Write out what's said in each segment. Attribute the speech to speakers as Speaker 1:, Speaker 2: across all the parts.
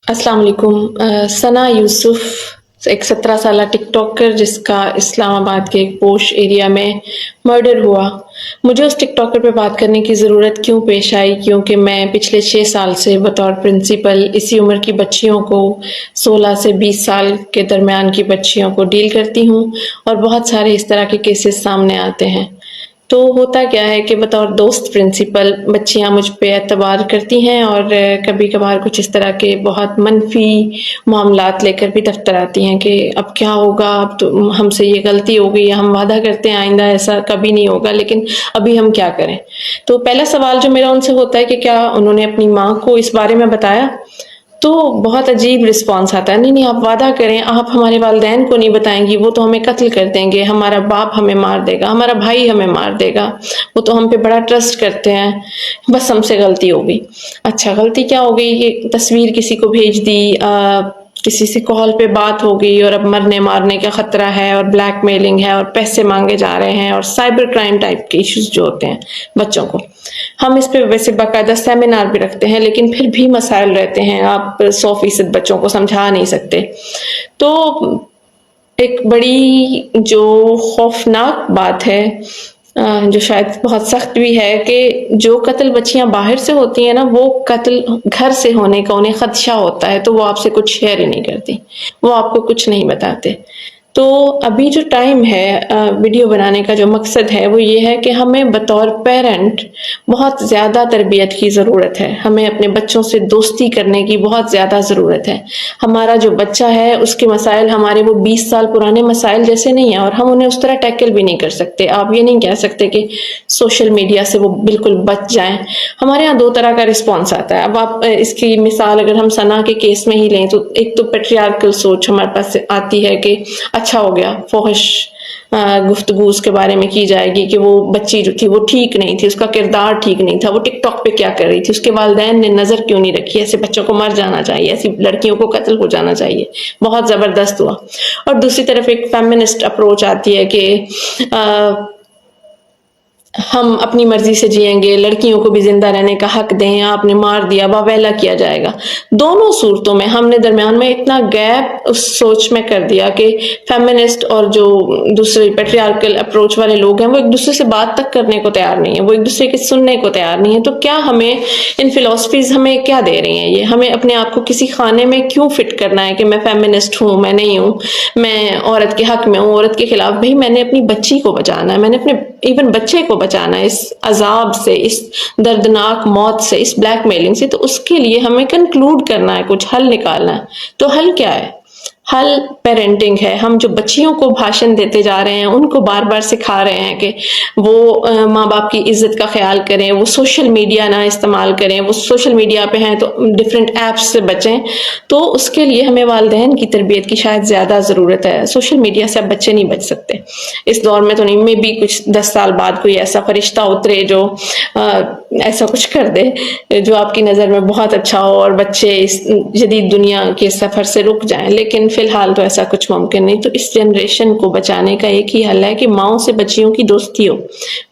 Speaker 1: अस्सलाम वालेकुम। सना यूसुफ एक 17 साल टिक टॉकर जिसका इस्लामाबाद के एक पोश एरिया में मर्डर हुआ। मुझे उस टिक टॉकर पे बात करने की ज़रूरत क्यों पेश आई, क्योंकि मैं पिछले 6 साल से बतौर प्रिंसिपल इसी उम्र की बच्चियों को 16 से 20 साल के दरमियान की बच्चियों को डील करती हूँ और बहुत सारे इस तरह के केसेस सामने आते हैं। तो होता क्या है कि बतौर दोस्त प्रिंसिपल बच्चियां मुझ पे एतबार करती हैं और कभी कभार कुछ इस तरह के बहुत मनफी मामलात लेकर भी दफ्तर आती हैं कि अब क्या होगा, अब तो हमसे ये गलती हो गई, हम वादा करते हैं आइंदा ऐसा कभी नहीं होगा, लेकिन अभी हम क्या करें। तो पहला सवाल जो मेरा उनसे होता है कि क्या उन्होंने अपनी माँ को इस बारे में बताया। तो बहुत अजीब रिस्पॉन्स आता है, नहीं नहीं आप वादा करें, आप हमारे वालिदैन को नहीं बताएंगी, वो तो हमें कत्ल कर देंगे, हमारा बाप हमें मार देगा, हमारा भाई हमें मार देगा, वो तो हम पे बड़ा ट्रस्ट करते हैं, बस हमसे गलती हो गई। अच्छा गलती क्या हो गई, ये तस्वीर किसी को भेज दी, किसी से कॉल पे बात हो गई और अब मरने मारने का खतरा है और ब्लैकमेलिंग है और पैसे मांगे जा रहे हैं और साइबर क्राइम टाइप के इश्यूज जो होते हैं बच्चों को। हम इस पे वैसे बाकायदा सेमिनार भी रखते हैं, लेकिन फिर भी मसाइल रहते हैं, आप 100% बच्चों को समझा नहीं सकते। तो एक बड़ी जो खौफनाक बात है, जो शायद बहुत सख्त भी है, कि जो कत्ल बच्चियां बाहर से होती हैं ना, वो कत्ल घर से होने का उन्हें खदशा होता है, तो वो आपसे कुछ शेयर ही नहीं करती, वो आपको कुछ नहीं बताते। तो अभी जो टाइम है वीडियो बनाने का जो मकसद है वो ये है कि हमें बतौर पेरेंट बहुत ज़्यादा तरबियत की ज़रूरत है, हमें अपने बच्चों से दोस्ती करने की बहुत ज़्यादा ज़रूरत है। हमारा जो बच्चा है उसके मसाइल हमारे वो 20 साल पुराने मसाइल जैसे नहीं है और हम उन्हें उस तरह टैकल भी नहीं कर सकते। आप ये नहीं कह सकते कि सोशल मीडिया से वो बिल्कुल बच जाएं। हमारे यहाँ दो तरह का रिस्पॉन्स आता है। अब आप इसकी मिसाल अगर हम सना के केस में ही लें तो एक तो पेट्रियार्कल सोच हमारे पास आती है कि अच्छा हो गया, फोहिश गुफ्तगू उसके बारे में की जाएगी कि वो बच्ची जो थी वो ठीक नहीं थी, उसका किरदार ठीक नहीं था, वो टिकटॉक पे क्या कर रही थी, उसके वालिदैन ने नजर क्यों नहीं रखी, ऐसे बच्चों को मर जाना चाहिए, ऐसी लड़कियों को कत्ल हो जाना चाहिए, बहुत जबरदस्त हुआ। और दूसरी तरफ एक फेमिनिस्ट अप्रोच आती है कि हम अपनी मर्जी से जिएंगे, लड़कियों को भी जिंदा रहने का हक दें, आपने मार दिया वावेला किया जाएगा। दोनों सूरतों में हमने दरमियान में इतना गैप उस सोच में कर दिया कि फेमिनिस्ट और जो दूसरे पेट्रियार्कल अप्रोच वाले लोग हैं वो एक दूसरे से बात तक करने को तैयार नहीं है, वो एक दूसरे की सुनने को तैयार नहीं है। तो क्या हमें इन फिलोसफीज हमें क्या दे रही हैं, ये हमें अपने आप को किसी खाने में क्यों फिट करना है कि मैं फेमिनिस्ट हूँ, मैं नहीं हूँ, मैं औरत के हक में हूँ, औरत के खिलाफ। भाई मैंने अपनी बच्ची को बचाना है, मैंने अपने इवन बच्चे को बचाना है इस अजाब से, इस दर्दनाक मौत से, इस ब्लैकमेलिंग से। तो उसके लिए हमें कंक्लूड करना है, कुछ हल निकालना है। तो हल क्या है? हल पेरेंटिंग है। हम जो बच्चियों को भाषण देते जा रहे हैं उनको बार बार सिखा रहे हैं कि वो माँ बाप की इज्जत का ख्याल करें, वो सोशल मीडिया ना इस्तेमाल करें, वो सोशल मीडिया पे हैं तो डिफरेंट ऐप्स से बचें। तो उसके लिए हमें वालिदैन की तरबियत की शायद ज़्यादा ज़रूरत है। सोशल मीडिया से अब बच्चे नहीं बच सकते इस दौर में, तो नहीं में भी कुछ 10 साल बाद कोई ऐसा फरिश्ता उतरे जो ऐसा कुछ कर दे जो आपकी नज़र में बहुत अच्छा हो और बच्चे इस जदीद दुनिया के सफ़र से रुक जाएं, लेकिन फिलहाल तो ऐसा कुछ मुमकिन नहीं। तो इस जनरेशन को बचाने का एक ही हल है कि माओ से बच्चियों की दोस्ती हो,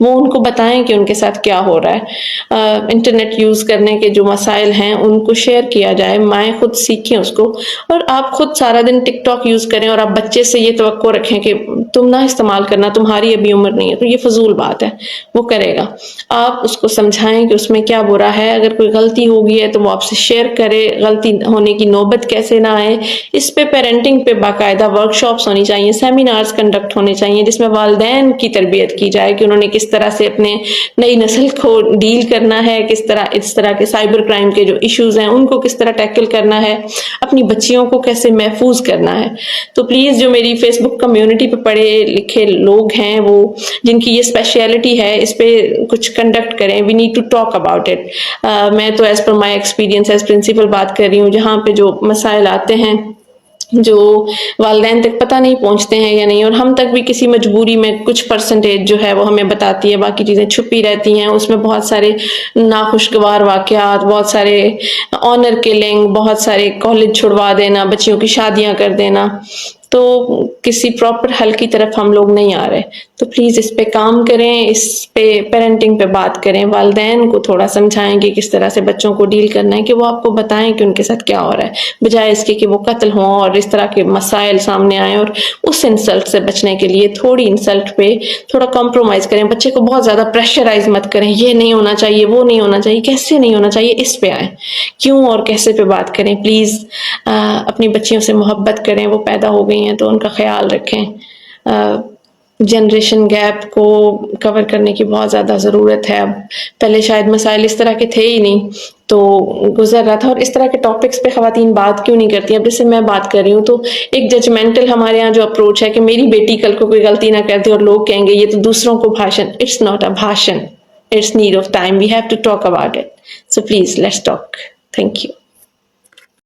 Speaker 1: वो उनको बताएं कि उनके साथ क्या हो रहा है। इंटरनेट यूज़ करने के जो मसाइल हैं उनको शेयर किया जाए, माएँ खुद सीखें उसको। और आप खुद सारा दिन टिकटॉक यूज़ करें और आप बच्चे से ये तवक्को रखें कि तुम ना इस्तेमाल करना, तुम्हारी अभी उम्र नहीं है, तो ये फजूल बात है। वो करेगा, आप उसको समझाएं कि उसमें क्या बुरा है, अगर कोई गलती हो गई है तो वो आपसे शेयर करे, गलती होने की नौबत कैसे ना आए। इस पे पेरेंटिंग पे बाकायदा वर्कशॉप्स होनी चाहिए, सेमिनार्स कंडक्ट होने चाहिए जिसमें वालिदैन की तरबियत की जाए कि उन्होंने किस तरह से अपने नई नस्ल को डील करना है, किस तरह इस तरह के साइबर क्राइम के जो इश्यूज हैं उनको किस तरह टैकल करना है, अपनी बच्चियों को कैसे महफूज करना है। तो प्लीज जो मेरी फेसबुक कम्युनिटी पे पढ़े लिखे लोग हैं, वो जिनकी ये स्पेशलिटी है, इस पे कुछ कंडक्ट करें। We need to talk about it. मैं तो as per my experience as principal बात कर रही हूँ, जहाँ पे जो मसाइल आते हैं जो वालिदैन तक पता नहीं पहुंचते हैं या नहीं, और हम तक भी किसी मजबूरी में कुछ परसेंटेज जो है वो हमें बताती है, बाकी चीज़ें छुपी रहती हैं। उसमें बहुत सारे नाखुशगवार वाकयात, बहुत सारे ऑनर किलिंग, बहुत सारे कॉलेज छुड़वा देना, बच्चियों की शादियां कर देना। تو کسی پراپر حل کی طرف ہم لوگ نہیں آ رہے. تو پلیز اس پہ کام کریں, اس پہ پیرنٹنگ پہ بات کریں, والدین کو تھوڑا سمجھائیں کہ کس طرح سے بچوں کو ڈیل کرنا ہے, کہ وہ آپ کو بتائیں کہ ان کے ساتھ کیا ہو رہا ہے, بجائے اس کے کہ وہ قتل ہوں اور اس طرح کے مسائل سامنے آئیں. اور اس انسلٹ سے بچنے کے لیے تھوڑی انسلٹ پہ تھوڑا کمپرومائز کریں, بچے کو بہت زیادہ پریشرائز مت کریں, یہ نہیں ہونا چاہیے, وہ نہیں ہونا چاہیے, کیسے نہیں ہونا چاہیے, اس پہ آئیں, کیوں اور کیسے پہ بات کریں. پلیز اپنی بچیوں سے محبت کریں, وہ پیدا ہو گئی ہیں تو ان کا خیال رکھیں. جنریشن گیپ کو کور کرنے کی بہت زیادہ ضرورت ہے. اب پہلے شاید مسائل اس طرح کے تھے ہی نہیں تو گزر رہا تھا, اور اس طرح کے ٹاپکس پہ خواتین بات کیوں نہیں کرتی. اب جیسے میں بات کر رہی ہوں تو ایک ججمنٹل ہمارے یہاں جو اپروچ ہے کہ میری بیٹی کل کو کوئی غلطی نہ کرتی اور لوگ کہیں گے یہ تو دوسروں کو بھاشن. It's not a bhashan, it's need of time, we have to talk about it. So please let's talk. Thank you.